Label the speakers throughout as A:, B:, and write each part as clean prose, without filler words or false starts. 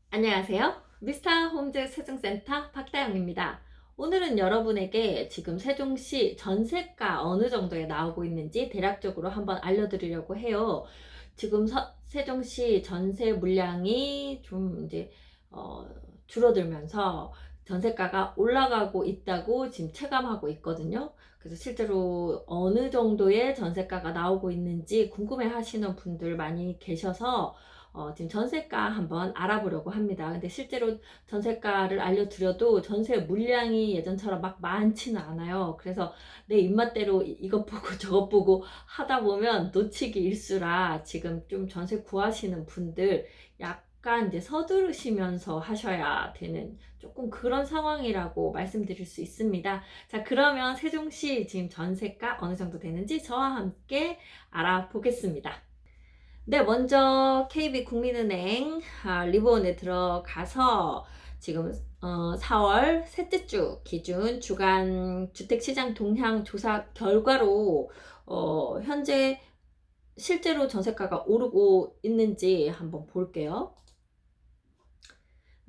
A: 안녕하세요. 미스터 홈즈 세종센터 박다영입니다. 오늘은 여러분에게 지금 세종시 전세가 어느 정도에 나오고 있는지 대략적으로 한번 알려드리려고 해요. 지금 세종시 전세 물량이 좀 이제 어, 줄어들면서 전세가가 올라가고 있다고 지금 체감하고 있거든요. 그래서 실제로 어느 정도의 전세가가 나오고 있는지 궁금해 하시는 분들 많이 계셔서 지금 전세가 한번 알아보려고 합니다. 근데 실제로 전세가를 알려드려도 전세 물량이 예전처럼 막 많지는 않아요. 그래서 내 입맛대로 이것 보고 저것 보고 하다 보면 놓치기 일수라 지금 좀 전세 구하시는 분들 약간 이제 서두르시면서 하셔야 되는 조금 그런 상황이라고 말씀드릴 수 있습니다. 자, 그러면 세종시 지금 전세가 어느 정도 되는지 저와 함께 알아보겠습니다. 네, 먼저 KB국민은행 리본에 들어가서 지금 4월 셋째 주 기준 주간 주택시장 동향 조사 결과로 현재 실제로 전세가가 오르고 있는지 한번 볼게요.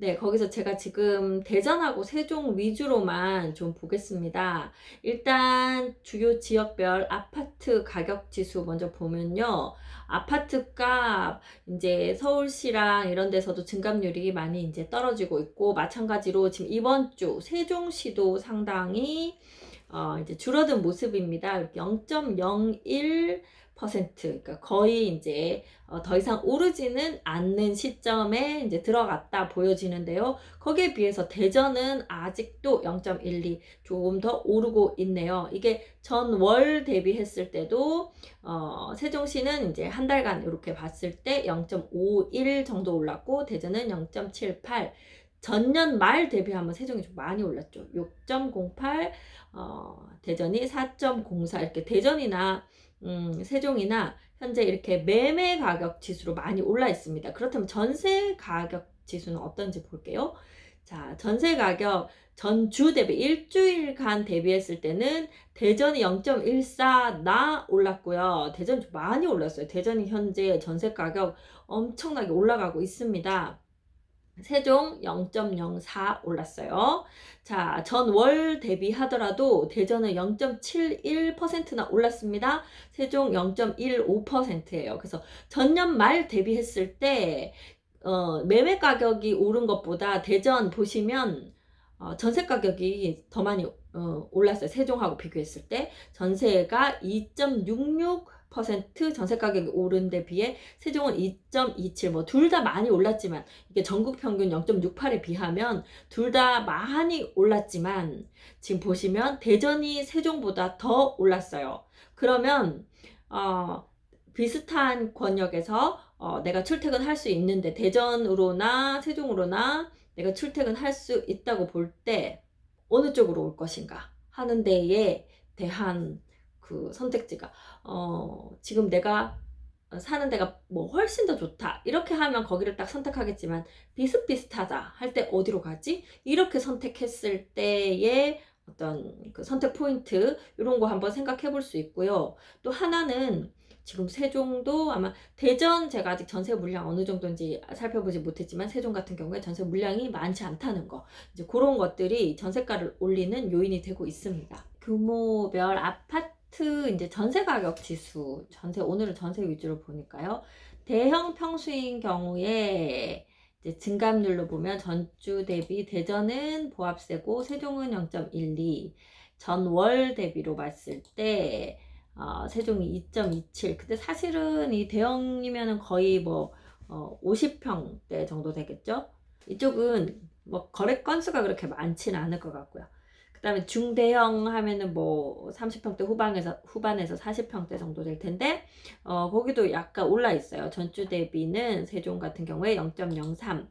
A: 네, 거기서 제가 지금 대전하고 세종 위주로만 좀 보겠습니다. 일단 주요 지역별 아파트 가격 지수 먼저 보면요. 아파트 값, 이제 서울시랑 이런 데서도 증감률이 많이 이제 떨어지고 있고, 마찬가지로 지금 이번 주 세종시도 상당히 이제 줄어든 모습입니다. 0.01%, 그러니까 거의 이제 더 이상 오르지는 않는 시점에 이제 들어갔다 보여지는데요. 거기에 비해서 대전은 아직도 0.12 조금 더 오르고 있네요. 이게 전월 대비했을 때도 세종시는 이제 한 달간 이렇게 봤을 때 0.51 정도 올랐고 대전은 0.78, 전년 말 대비하면 세종이 좀 많이 올랐죠. 6.08, 대전이 4.04, 이렇게 대전이나 세종이나 현재 이렇게 매매 가격 지수로 많이 올라 있습니다. 그렇다면 전세 가격 지수는 어떤지 볼게요. 자, 전세 가격 전주 대비 일주일간 대비했을 때는 대전이 0.14나 올랐고요. 대전이 좀 많이 올랐어요. 대전이 현재 전세 가격 엄청나게 올라가고 있습니다. 세종 0.04 올랐어요. 자, 전월 대비하더라도 대전은 0.71%나 올랐습니다. 세종 0.15%예요. 그래서 전년 말 대비했을 때 매매 가격이 오른 것보다 대전 보시면 전세 가격이 더 많이 올랐어요. 세종하고 비교했을 때 전세가 2.66% 전세 가격이 오른 데 비해 세종은 2.27, 뭐 둘 다 많이 올랐지만 이게 전국 평균 0.68에 비하면 둘 다 많이 올랐지만 지금 보시면 대전이 세종보다 더 올랐어요. 그러면 비슷한 권역에서 내가 출퇴근할 수 있는데 대전으로나 세종으로나 내가 출퇴근할 수 있다고 볼 때 어느 쪽으로 올 것인가 하는 데에 대한 그 선택지가 지금 내가 사는 데가 뭐 훨씬 더 좋다 이렇게 하면 거기를 딱 선택하겠지만 비슷비슷하다 할 때 어디로 가지? 이렇게 선택했을 때의 어떤 그 선택 포인트 이런 거 한번 생각해 볼 수 있고요. 또 하나는 지금 세종도 아마 대전 제가 아직 전세 물량 어느 정도인지 살펴보지 못했지만 세종 같은 경우에 전세 물량이 많지 않다는 거 이제 그런 것들이 전세가를 올리는 요인이 되고 있습니다. 규모별 아파트 이제 전세 가격 지수 오늘은 전세 위주로 보니까요. 대형 평수인 경우에 이제 증감률로 보면 전주 대비 대전은 보합세고 세종은 0.12, 전월 대비로 봤을 때 세종이 2.27. 근데 사실은 이 대형이면은 거의 뭐 50평대 정도 되겠죠? 이쪽은 뭐 거래 건수가 그렇게 많지는 않을 것 같고요. 그 다음에 중대형 하면은 뭐 30평대 후반에서 40평대 정도 될 텐데, 거기도 약간 올라 있어요. 전주 대비는 세종 같은 경우에 0.03,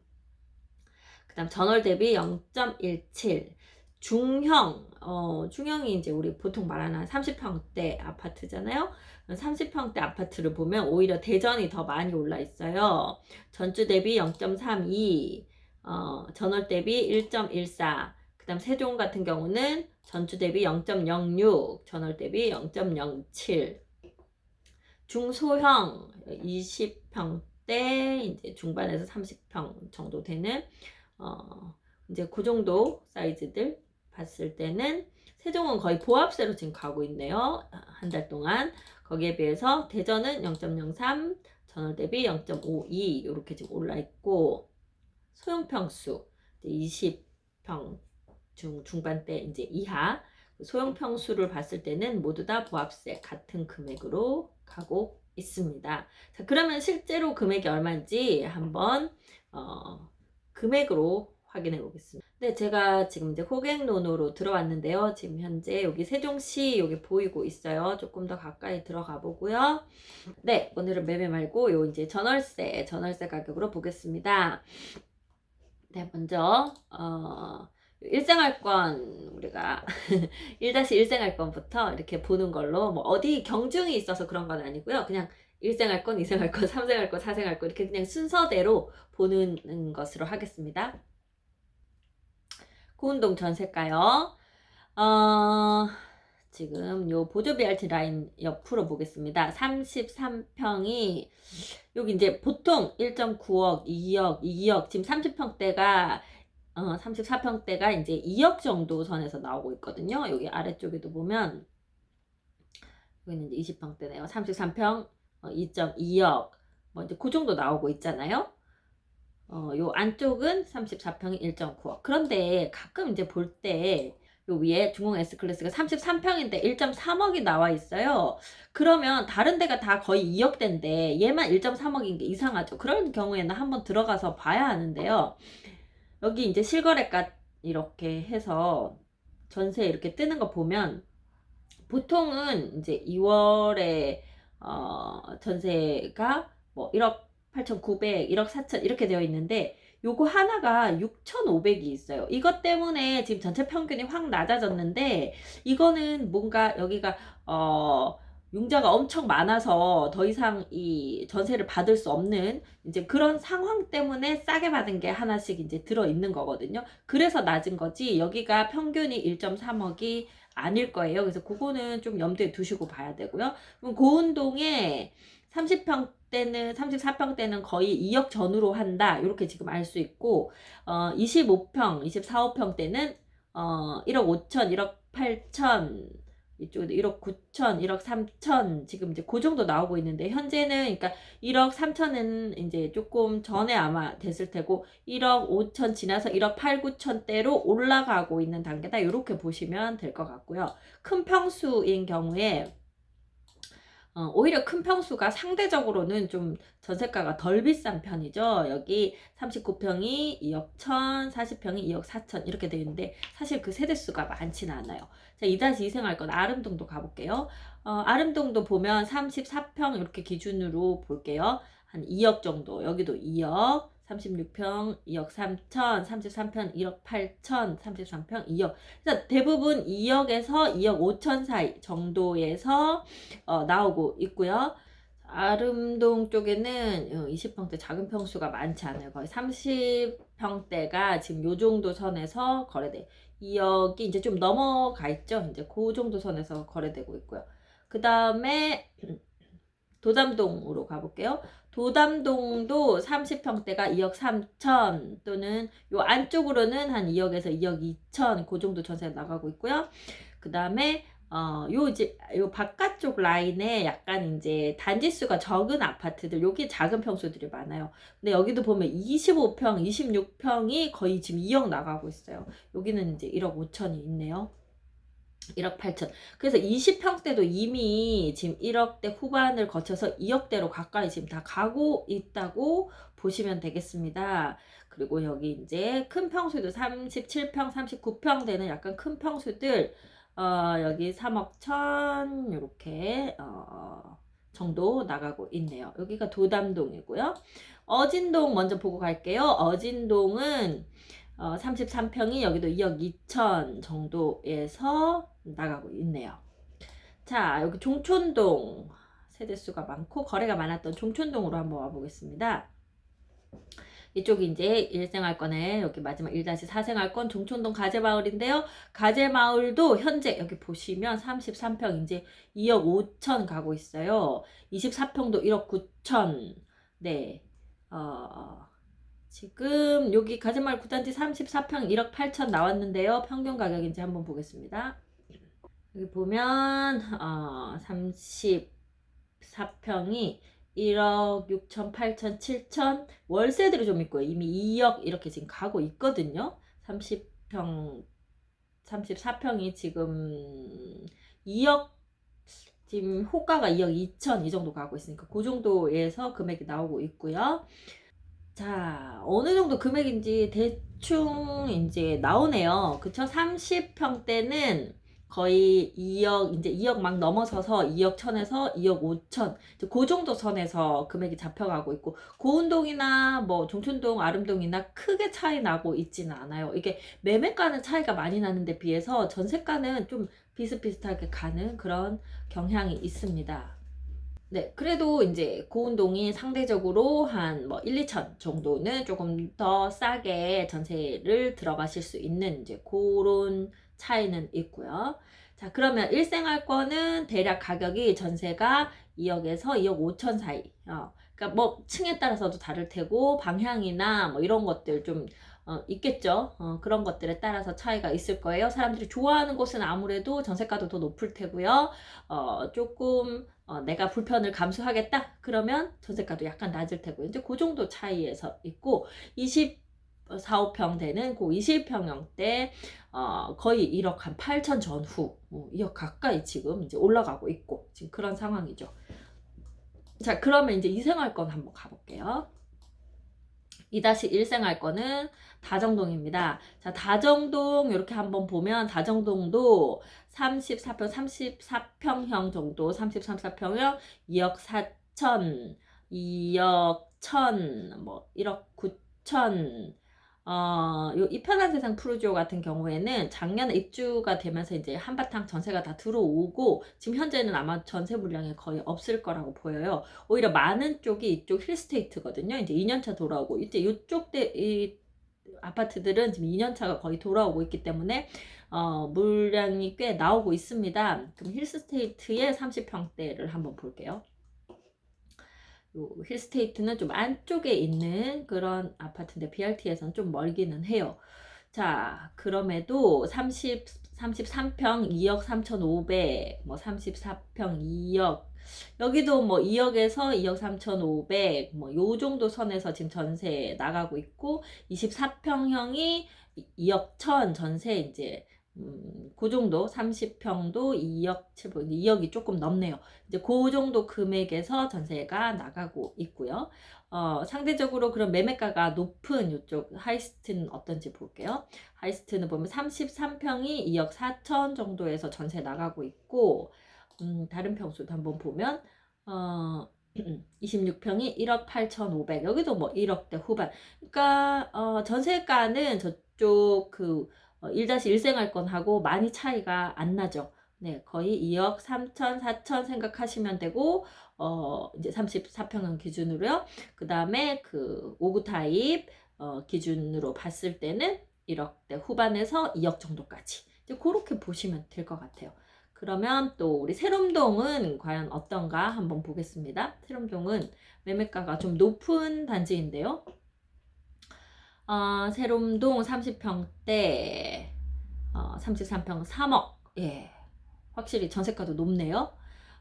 A: 그 다음 전월 대비 0.17, 중형이 이제 우리 보통 말하는 30평대 아파트잖아요. 30평대 아파트를 보면 오히려 대전이 더 많이 올라 있어요. 전주 대비 0.32, 전월 대비 1.14, 그 다음 세종 같은 경우는 전주 대비 0.06, 전월 대비 0.07, 중소형 20평 20대 이제 중반에서 30평 정도 되는 이제 그 정도 사이즈들 봤을 때는 세종은 거의 보합세로 지금 가고 있네요. 한 달 동안. 거기에 비해서 대전은 0.03, 전월 대비 0.52 이렇게 지금 올라 있고, 소형평수 20평 중반대 이제 이하 소형평수를 봤을 때는 모두 다 보합세 같은 금액으로 가고 있습니다. 자, 그러면 실제로 금액이 얼마인지 한번 금액으로 확인해 보겠습니다. 네, 제가 지금 이제 호객론으로 들어왔는데요. 지금 현재 여기 세종시 여기 보이고 있어요. 조금 더 가까이 들어가 보고요. 네, 오늘은 매매 말고 요 이제 전월세 가격으로 보겠습니다. 네, 먼저 일생활권 우리가 1-1생활권부터 이렇게 보는 걸로, 뭐 어디 경중이 있어서 그런 건 아니고요. 그냥 1생활권, 2생활권, 3생활권, 4생활권 이렇게 그냥 순서대로 보는 것으로 하겠습니다. 고운동 전세가요. 지금 요 보조 BRT 라인 옆으로 보겠습니다. 33평이 여기 이제 보통 1.9억, 2억, 2억, 지금 30평대가 34평대가 이제 2억 정도 선에서 나오고 있거든요. 여기 아래쪽에도 보면 여기는 이제 20평대네요. 33평 2.2억 뭐 이제 그 정도 나오고 있잖아요. 요 안쪽은 34평이 1.9억. 그런데 가끔 이제 볼 때 요 위에 중공 S클래스가 33평인데 1.3억이 나와 있어요. 그러면 다른 데가 다 거의 2억대인데 얘만 1.3억인 게 이상하죠. 그런 경우에는 한번 들어가서 봐야 하는데요. 여기 이제 실거래가 이렇게 해서 전세 이렇게 뜨는 거 보면 보통은 이제 2월에 전세가 뭐 1억 8,900, 1억 4천 이렇게 되어 있는데 요거 하나가 6,500이 있어요. 이것 때문에 지금 전체 평균이 확 낮아졌는데, 이거는 뭔가 여기가 융자가 엄청 많아서 더 이상 이 전세를 받을 수 없는 이제 그런 상황 때문에 싸게 받은 게 하나씩 이제 들어 있는 거거든요. 그래서 낮은 거지 여기가 평균이 1.3억이 아닐 거예요. 그래서 그거는 좀 염두에 두시고 봐야 되고요. 그럼 고운동에 30평대는 34평대는 거의 2억 전후로 한다. 이렇게 지금 알 수 있고 25평, 24평대는 1억 5천, 1억 8천 이쪽에도 1억 9천, 1억 3천 지금 이제 그 정도 나오고 있는데, 현재는 그러니까 1억 3천은 이제 조금 전에 아마 됐을 테고 1억 5천 지나서 1억 8, 9천대로 올라가고 있는 단계다. 이렇게 보시면 될 것 같고요. 큰 평수인 경우에 오히려 큰 평수가 상대적으로는 좀 전세가가 덜 비싼 편이죠. 여기 39평이 2억 1천, 40평이 2억 4천 이렇게 되어 있는데 사실 그 세대수가 많지는 않아요. 자, 2-2 생활권 아름동도 가볼게요. 아름동도 보면 34평 이렇게 기준으로 볼게요. 한 2억 정도. 여기도 2억, 36평 2억 3천, 33평 1억 8천, 33평 2억. 그래서 대부분 2억에서 2억 5천 사이 정도에서 나오고 있고요. 아름동 쪽에는 20평대 작은 평수가 많지 않아요. 거의 30평대가 지금 요 정도 선에서 거래돼. 2억이 이제 좀 넘어가 있죠. 이제 그 정도 선에서 거래되고 있고요. 그 다음에 도담동으로 가볼게요. 도담동도 30평대가 2억 3천 또는 요 안쪽으로는 한 2억에서 2억 2천 그 정도 전세 나가고 있고요. 그 다음에 요 바깥쪽 라인에 약간 이제 단지수가 적은 아파트들, 여기 작은 평수들이 많아요. 근데 여기도 보면 25평, 26평이 거의 지금 2억 나가고 있어요. 여기는 이제 1억 5천이 있네요. 1억 8천. 그래서 20평대도 이미 지금 1억대 후반을 거쳐서 2억대로 가까이 지금 다 가고 있다고 보시면 되겠습니다. 그리고 여기 이제 큰 평수도 37평, 39평 되는 약간 큰 평수들, 여기 3억 천, 요렇게, 정도 나가고 있네요. 여기가 도담동이고요. 어진동 먼저 보고 갈게요. 어진동은 33평이 여기도 2억 2천 정도에서 나가고 있네요. 자, 여기 종촌동 세대수가 많고 거래가 많았던 종촌동으로 한번 와보겠습니다. 이쪽이 이제 1생활권에 여기 마지막 1-4생활권 종촌동 가재마을인데요. 가재마을도 현재 여기 보시면 33평 이제 2억 5천 가고 있어요. 24평도 1억 9천. 네. 지금 여기 가지마을 9단지 34평 1억 8천 나왔는데요. 평균 가격인지 한번 보겠습니다. 여기 보면 34평이 1억 6천, 8천, 7천 월세들이 좀 있고요. 이미 2억 이렇게 지금 가고 있거든요. 34평이 지금 2억, 지금 호가가 2억 2천 이 정도 가고 있으니까 그 정도에서 금액이 나오고 있고요. 자, 어느 정도 금액인지 대충 이제 나오네요. 그쵸? 30평대는 거의 2억, 이제 2억 막 넘어서서 2억 천에서 2억 5천, 그 정도 선에서 금액이 잡혀가고 있고, 고운동이나 뭐 종촌동, 아름동이나 크게 차이 나고 있지는 않아요. 이게 매매가는 차이가 많이 나는데 비해서 전세가는 좀 비슷비슷하게 가는 그런 경향이 있습니다. 네, 그래도 이제 고운동이 상대적으로 한 뭐 1, 2천 정도는 조금 더 싸게 전세를 들어가실 수 있는 이제 그런 차이는 있고요. 자, 그러면 일생활권은 대략 가격이 전세가 2억에서 2억 5천 사이. 그러니까 뭐 층에 따라서도 다를 테고 방향이나 뭐 이런 것들 좀 있겠죠. 그런 것들에 따라서 차이가 있을 거예요. 사람들이 좋아하는 곳은 아무래도 전세가도 더 높을 테고요. 조금 내가 불편을 감수하겠다 그러면 전세가도 약간 낮을 테고 이제 그 정도 차이에서 있고 24, 5평 되는 그 20평형대 거의 1억 한 8천 전후 2억 가까이 지금 이제 올라가고 있고 지금 그런 상황이죠. 자, 그러면 이제 이생활권 한번 가볼게요. 2-1 생활권은 다정동입니다. 자, 다정동 이렇게 한번 보면 다정동도 34평형 정도, 34평형 2억 4천, 2억 1천, 뭐 1억 9천. 이 편한 세상 푸르지오 같은 경우에는 작년에 입주가 되면서 이제 한바탕 전세가 다 들어오고 지금 현재는 아마 전세 물량이 거의 없을 거라고 보여요. 오히려 많은 쪽이 이쪽 힐스테이트거든요. 이제 2년차 돌아오고 이제 이쪽 이 아파트들은 지금 2년차가 거의 돌아오고 있기 때문에 물량이 꽤 나오고 있습니다. 그럼 힐스테이트의 30평대를 한번 볼게요. 요 힐스테이트는 좀 안쪽에 있는 그런 아파트인데 BRT에서는 좀 멀기는 해요. 자, 그럼에도 33평 2억 3,500, 뭐 34평 2억, 여기도 뭐 2억에서 2억 3,500, 뭐 요 정도 선에서 지금 전세 나가고 있고, 24평형이 2억 1천 전세 이제 그 정도 30평도 2억 7분 2억이 조금 넘네요. 이제 그 정도 금액에서 전세가 나가고 있고요. 상대적으로 그런 매매가가 높은 이쪽 하이스트는 어떤지 볼게요. 하이스트는 보면 33평이 2억 4천 정도에서 전세 나가고 있고, 다른 평수도 한번 보면 26평이 1억 8,500, 여기도 뭐 1억대 후반. 그러니까 전세가는 저쪽 그 1-1 생활권하고 많이 차이가 안 나죠. 네, 거의 2억 3천, 4천 생각하시면 되고, 이제 34평형 기준으로요. 그 다음에 그 5구 타입, 기준으로 봤을 때는 1억대 후반에서 2억 정도까지. 이제 그렇게 보시면 될 것 같아요. 그러면 또 우리 세롬동은 과연 어떤가 한번 보겠습니다. 세롬동은 매매가가 좀 높은 단지인데요. 세롬동 30평대 33평 3억. 예, 확실히 전세가도 높네요.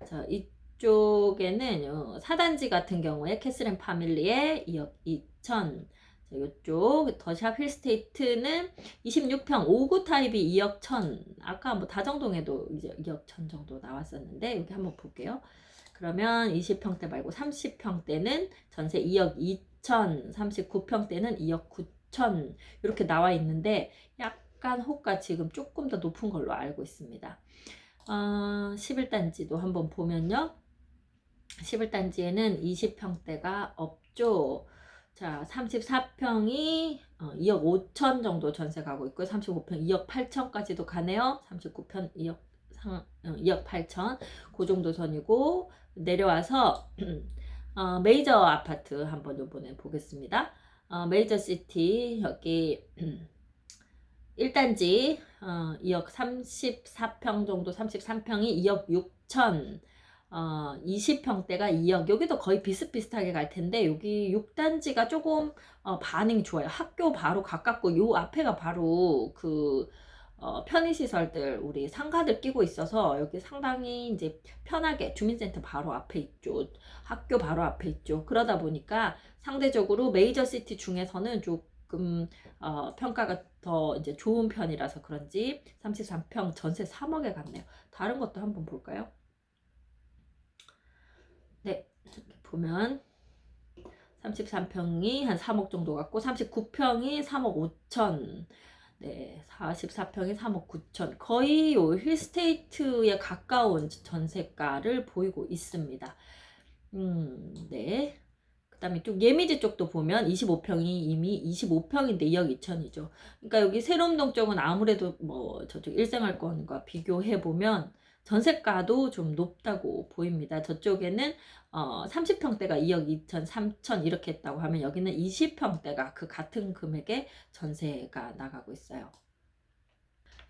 A: 자, 이쪽에는 4단지 같은 경우에 캐슬앤 파밀리에 2억 2천. 자, 이쪽 더샵 힐스테이트는 26평 5구 타입이 2억 천. 아까 뭐 다정동에도 이제 2억 천 정도 나왔었는데 여기 한번 볼게요. 그러면 20평대 말고 30평대는 전세 2억 2천, 39평대는 2억 9천 이렇게 나와 있는데 약간 호가 지금 조금 더 높은 걸로 알고 있습니다. 11단지도 한번 보면요. 11단지에는 20평대가 없죠. 자, 34평이 2억 5천 정도 전세 가고 있고요. 35평 2억 8천까지도 가네요. 39평 2억 8천 그 정도 선이고 내려와서 메이저 아파트 한번 요번에 보겠습니다. 메이저 시티 여기 1단지 2억 34평 정도 33평이 2억 6천 20평대가 2억. 여기도 거의 비슷비슷하게 갈 텐데 여기 6단지가 조금 반응이 좋아요. 학교 바로 가깝고 요 앞에가 바로 그 편의시설들 우리 상가들 끼고 있어서 여기 상당히 이제 편하게 주민센터 바로 앞에 있죠. 학교 바로 앞에 있죠. 그러다 보니까 상대적으로 메이저 시티 중에서는 조금 평가가 더 이제 좋은 편이라서 그런지 33평 전세 3억에 갔네요. 다른 것도 한번 볼까요? 네, 이렇게 보면 33평이 한 3억 정도 같고 39평이 3억 5천. 네, 44평이 3억 9천. 거의 요 힐스테이트에 가까운 전세가를 보이고 있습니다. 네. 그 다음에 좀 예미지 쪽도 보면 25평이 이미 25평인데 2억 2천이죠. 그러니까 여기 세롬동 쪽은 아무래도 뭐 저쪽 일생활권과 비교해 보면 전세가도 좀 높다고 보입니다. 저쪽에는 30평대가 2억 2천, 3천 이렇게 했다고 하면 여기는 20평대가 그 같은 금액의 전세가 나가고 있어요.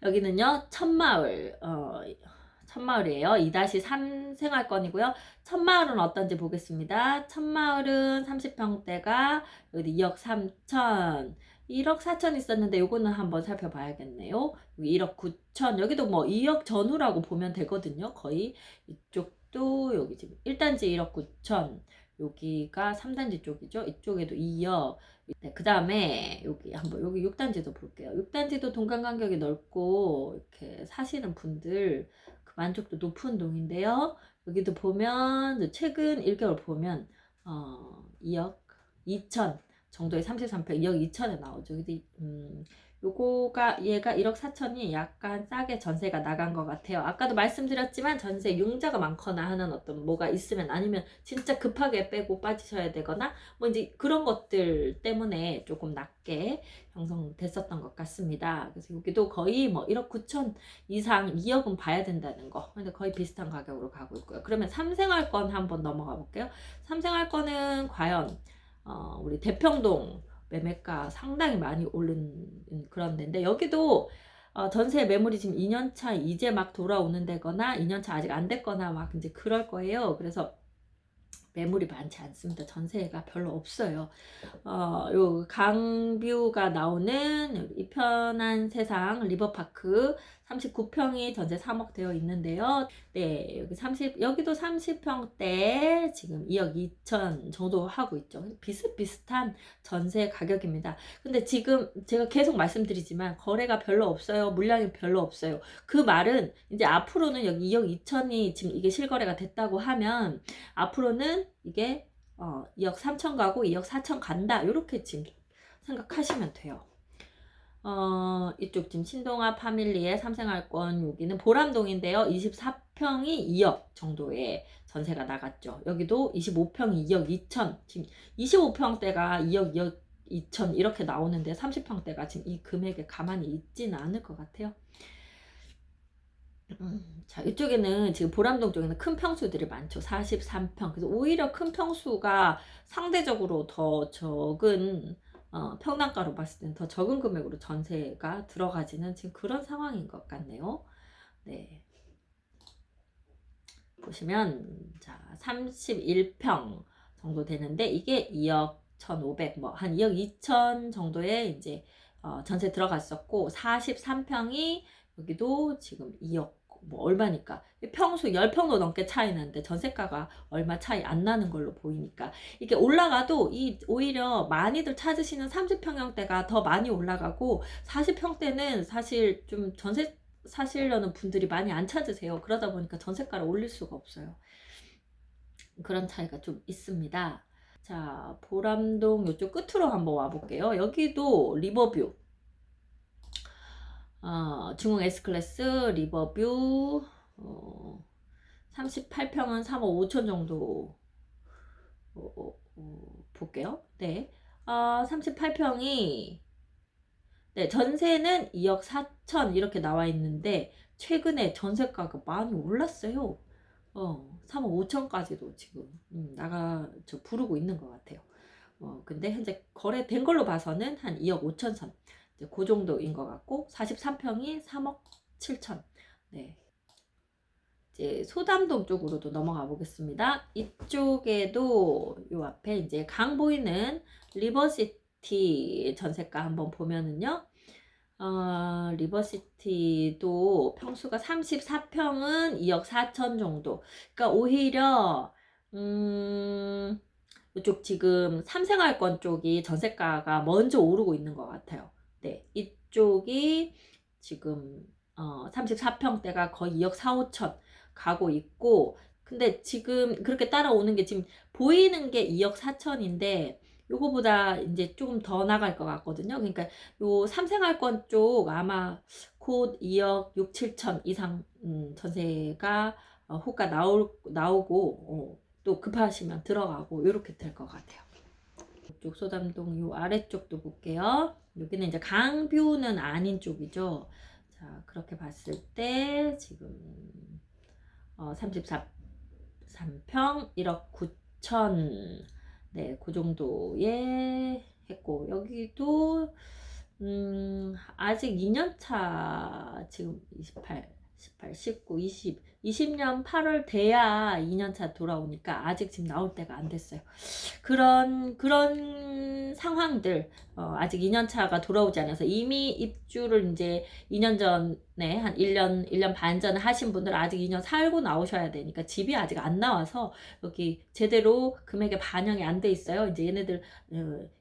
A: 여기는요, 천마을이에요. 2-3 생활권이고요. 천마을은 어떤지 보겠습니다. 천마을은 30평대가 여기 2억 3천, 1억 4천 있었는데 요거는 한번 살펴봐야겠네요. 여기 1억 9천, 여기도 뭐 2억 전후라고 보면 되거든요. 거의 이쪽도 여기 지금 1단지 1억 9천, 여기가 3단지 쪽이죠. 이쪽에도 2억. 네, 그 다음에 여기 한번 여기 6단지도 볼게요. 6단지도 동간 간격이 넓고 이렇게 사시는 분들 그 만족도 높은 동인데요. 여기도 보면 최근 1개월 보면 2억 2천 정도의 33평 2억 2천에 나오죠. 근데 요거가 얘가 1억 4천이 약간 싸게 전세가 나간 것 같아요. 아까도 말씀드렸지만 전세 융자가 많거나 하는 어떤 뭐가 있으면 아니면 진짜 급하게 빼고 빠지셔야 되거나 뭐 이제 그런 것들 때문에 조금 낮게 형성됐었던 것 같습니다. 그래서 여기도 거의 뭐 1억 9천 이상 2억은 봐야 된다는 거. 근데 거의 비슷한 가격으로 가고 있고요. 그러면 3생활권 한번 넘어가 볼게요. 3생활권은 과연 우리 대평동 매매가 상당히 많이 오른 그런 데인데 여기도 전세 매물이 지금 2년차 이제 막 돌아오는 데거나 2년차 아직 안 됐거나 막 이제 그럴 거예요. 그래서 매물이 많지 않습니다. 전세가 별로 없어요. 요 강뷰가 나오는 이 편한 세상 리버파크 39평이 전세 3억 되어 있는데요. 네, 여기도 30평대 지금 2억 2천 정도 하고 있죠. 비슷비슷한 전세 가격입니다. 근데 지금 제가 계속 말씀드리지만 거래가 별로 없어요. 물량이 별로 없어요. 그 말은 이제 앞으로는 여기 2억 2천이 지금 이게 실거래가 됐다고 하면 앞으로는 이게 2억 3천 가고 2억 4천 간다. 이렇게 지금 생각하시면 돼요. 이쪽 지금 신동아 파밀리의 3생활권 여기는 보람동인데요. 24평이 2억 정도의 전세가 나갔죠. 여기도 25평이 2억 2천. 지금 25평대가 2억 2억 2천 이렇게 나오는데 30평대가 지금 이 금액에 가만히 있지는 않을 것 같아요. 자, 이쪽에는 지금 보람동 쪽에는 큰 평수들이 많죠. 43평. 그래서 오히려 큰 평수가 상대적으로 더 적은 평당가로 봤을 때는 더 적은 금액으로 전세가 들어가지는 지금 그런 상황인 것 같네요. 네. 보시면 자 31평 정도 되는데 이게 2억 1,500 뭐 한 2억 2천 정도의 이제 전세 들어갔었고 43평이 여기도 지금 2억 뭐 얼마니까 평수 10평도 넘게 차이 나는데 전세가가 얼마 차이 안 나는 걸로 보이니까 이게 올라가도 이 오히려 많이들 찾으시는 30평형대가 더 많이 올라가고 40평대는 사실 좀 전세 사시려는 분들이 많이 안 찾으세요. 그러다 보니까 전세가를 올릴 수가 없어요. 그런 차이가 좀 있습니다. 자, 보람동 이쪽 끝으로 한번 와볼게요. 여기도 리버뷰 중흥 S클래스 리버뷰 38평은 3억 5천 정도 볼게요. 네, 38평이 네, 전세는 2억 4천 이렇게 나와 있는데 최근에 전세가가 많이 올랐어요. 3억 5천까지도 지금 부르고 있는 것 같아요. 근데 현재 거래된 걸로 봐서는 한 2억 5천 선 이제 그 정도인 것 같고 43평이 3억 7천. 네. 이제 소담동 쪽으로도 넘어가 보겠습니다. 이쪽에도 요 앞에 이제 강 보이는 리버시티 전세가 한번 보면은요. 리버시티도 평수가 34평은 2억 4천 정도. 그러니까 오히려 이쪽 지금 삼생활권 쪽이 전세가가 먼저 오르고 있는 것 같아요. 네, 이쪽이 지금 34평대가 거의 2억 4, 5천 가고 있고, 근데 지금 그렇게 따라오는 게 지금 보이는 게 2억 4천인데 요거보다 이제 조금 더 나갈 것 같거든요. 그러니까 요 삼생활권 쪽 아마 곧 2억 6, 7천 이상 전세가 호가 나오고 또 급하시면 들어가고 이렇게 될 것 같아요. 이쪽 소담동 요 아래쪽도 볼게요. 여기는 이제 강뷰는 아닌 쪽이죠. 자, 그렇게 봤을 때 지금 33평 1억 9천, 네, 그 정도에 했고, 여기도 아직 2년차 지금 18, 19, 20년 8월 돼야 2년차 돌아오니까 아직 지금 나올 때가 안 됐어요. 그런 상황들, 아직 2년차가 돌아오지 않아서 이미 입주를 이제 2년 전에 한 1년 반 전에 하신 분들 아직 2년 살고 나오셔야 되니까 집이 아직 안 나와서 여기 제대로 금액에 반영이 안 돼 있어요. 이제 얘네들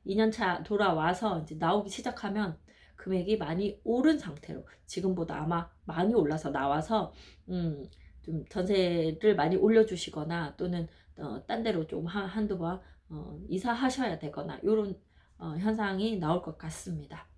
A: 2년차 돌아와서 이제 나오기 시작하면 금액이 많이 오른 상태로 지금보다 아마 많이 올라서 나와서 좀 전세를 많이 올려주시거나 또는 딴 데로 좀 한두 번 이사하셔야 되거나 이런 현상이 나올 것 같습니다.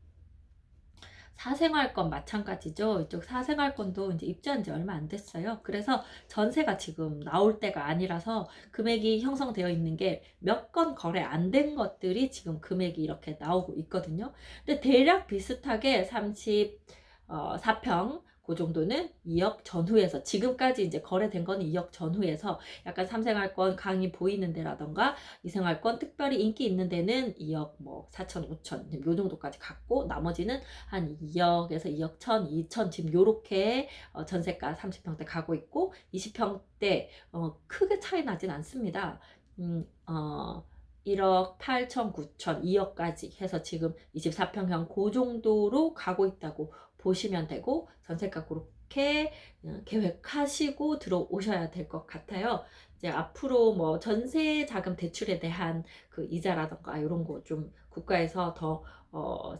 A: 사생활권 마찬가지죠. 이쪽 사생활권도 이제 입주한 지 얼마 안 됐어요. 그래서 전세가 지금 나올 때가 아니라서 금액이 형성되어 있는 게 몇 건 거래 안 된 것들이 지금 금액이 이렇게 나오고 있거든요. 근데 대략 비슷하게 34평 그 정도는 2억 전후에서 지금까지 이제 거래된 거는 2억 전후에서 약간 3생활권 강이 보이는 데라던가 2생활권 특별히 인기 있는 데는 2억 뭐 4천, 5천 요 정도까지 갔고 나머지는 한 2억에서 2억 1천, 2천 지금 요렇게 전세가 30평대 가고 있고 20평대 크게 차이 나진 않습니다. 1억 8천, 9천, 2억까지 해서 지금 24평형 그 정도로 가고 있다고 보시면 되고 전세가 그렇게 계획하시고 들어오셔야 될 것 같아요. 이제 앞으로 뭐 전세 자금 대출에 대한 그 이자라던가 이런 거 좀 국가에서 더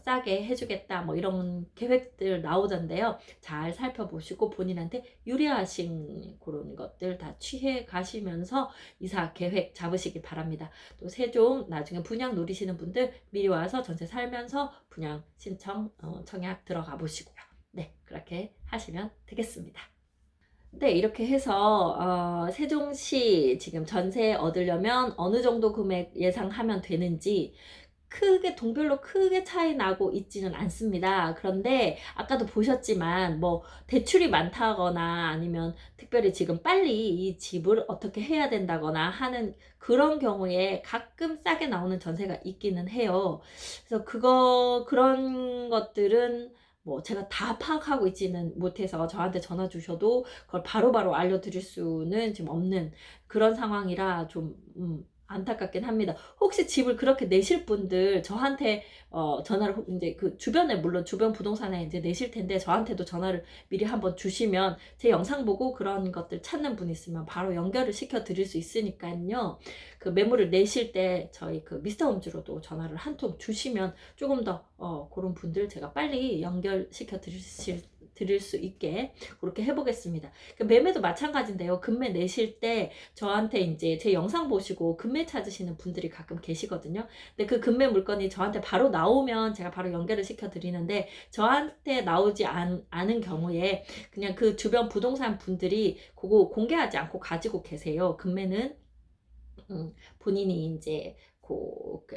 A: 싸게 해주겠다 뭐 이런 계획들 나오던데요. 잘 살펴보시고 본인한테 유리하신 그런 것들 다 취해 가시면서 이사 계획 잡으시기 바랍니다. 또 세종 나중에 분양 노리시는 분들 미리 와서 전세 살면서 분양 신청 청약 들어가 보시고요. 네, 그렇게 하시면 되겠습니다. 네, 이렇게 해서 세종시 지금 전세 얻으려면 어느 정도 금액 예상하면 되는지 크게 동별로 크게 차이 나고 있지는 않습니다. 그런데 아까도 보셨지만 뭐 대출이 많다거나 아니면 특별히 지금 빨리 이 집을 어떻게 해야 된다거나 하는 그런 경우에 가끔 싸게 나오는 전세가 있기는 해요. 그래서 그런 것들은 뭐 제가 다 파악하고 있지는 못해서 저한테 전화 주셔도 그걸 바로바로 알려드릴 수는 지금 없는 그런 상황이라 좀 안타깝긴 합니다. 혹시 집을 그렇게 내실 분들 저한테 전화를 이제 그 주변에 물론 주변 부동산에 이제 내실 텐데 저한테도 전화를 미리 한번 주시면 제 영상 보고 그런 것들 찾는 분 있으면 바로 연결을 시켜 드릴 수 있으니까요. 그 매물을 내실 때 저희 그 미스터 홈즈로도 전화를 한 통 주시면 조금 더 그런 분들 제가 빨리 연결시켜 드릴 수 있게 그렇게 해보겠습니다. 그 매매도 마찬가지인데요. 금매 내실 때 저한테 이제 제 영상 보시고 금매 찾으시는 분들이 가끔 계시거든요. 근데 그 금매 물건이 저한테 바로 나오면 제가 바로 연결을 시켜 드리는데 저한테 나오지 않은 경우에 그냥 그 주변 부동산 분들이 그거 공개하지 않고 가지고 계세요. 금매는 본인이 이제 놓고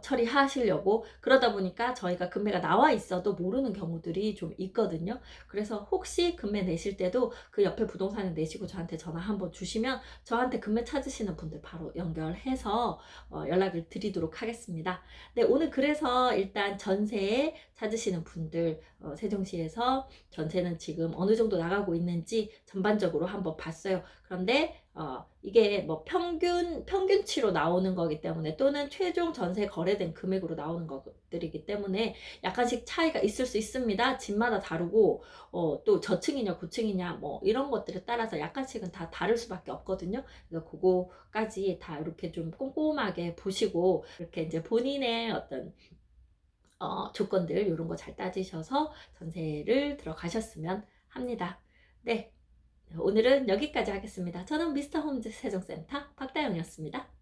A: 처리하시려고 그러다 보니까 저희가 금매가 나와 있어도 모르는 경우들이 좀 있거든요. 그래서 혹시 금매 내실 때도 그 옆에 부동산을 내시고 저한테 전화 한번 주시면 저한테 금매 찾으시는 분들 바로 연결해서 연락을 드리도록 하겠습니다. 네, 오늘 그래서 일단 전세 찾으시는 분들 세종시에서 전세는 지금 어느 정도 나가고 있는지 전반적으로 한번 봤어요. 그런데 이게 뭐 평균치로 나오는 거기 때문에 또는 최종 전세 거래된 금액으로 나오는 것들이기 때문에 약간씩 차이가 있을 수 있습니다. 집마다 다르고 또 저층이냐 고층이냐 뭐 이런 것들에 따라서 약간씩은 다 다를 수밖에 없거든요. 그래서 그거까지 다 이렇게 좀 꼼꼼하게 보시고 이렇게 이제 본인의 어떤 조건들 이런 거 잘 따지셔서 전세를 들어가셨으면 합니다. 네, 오늘은 여기까지 하겠습니다. 저는 미스터 홈즈 세종센터 박다영이었습니다.